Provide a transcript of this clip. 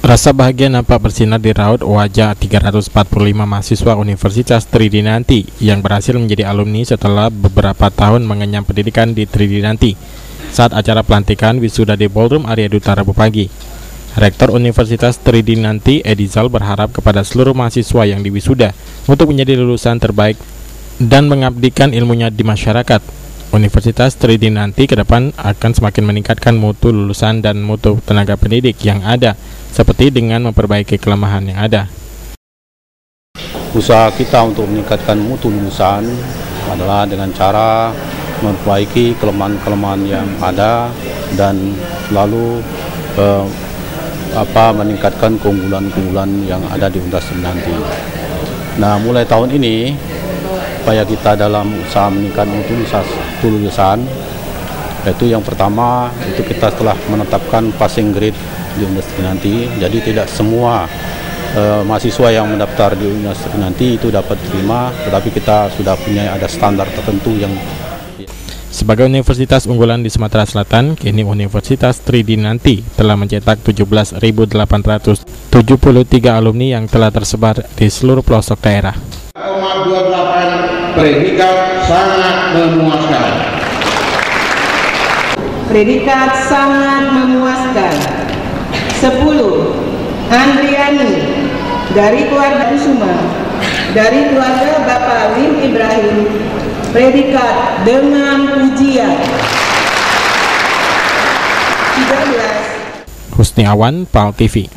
Rasa bahagia nampak bersinar di raut wajah 345 mahasiswa Universitas Tridinanti yang berhasil menjadi alumni setelah beberapa tahun mengenyam pendidikan di Tridinanti saat acara pelantikan wisuda di Ballroom Arya Duta Rabu pagi. Rektor Universitas Tridinanti Edizal berharap kepada seluruh mahasiswa yang diwisuda untuk menjadi lulusan terbaik dan mengabdikan ilmunya di masyarakat. Universitas Tridinanti ke depan akan semakin meningkatkan mutu lulusan dan mutu tenaga pendidik yang ada, seperti dengan memperbaiki kelemahan yang ada. Usaha kita untuk meningkatkan mutu lulusan adalah dengan cara memperbaiki kelemahan-kelemahan yang ada dan lalu meningkatkan keunggulan-keunggulan yang ada di Universitas Tridinanti. Nah, mulai tahun ini upaya kita dalam usaha meningkatkan mutu lulusan, yaitu yang pertama itu kita telah menetapkan passing grade di Universitas Tridinanti. Jadi tidak semua mahasiswa yang mendaftar di Universitas Tridinanti itu dapat terima, tetapi kita sudah punya ada standar tertentu yang. Sebagai universitas unggulan di Sumatera Selatan, kini Universitas Tridinanti telah mencetak 17.873 alumni yang telah tersebar di seluruh pelosok daerah. 28 predikat sangat memuaskan. Predikat sangat memuaskan. 10. Andriani dari keluarga Kusuma, dari keluarga Bapak Lim Ibrahim, predikat dengan pujian. 13. Husni Awan, PAL TV.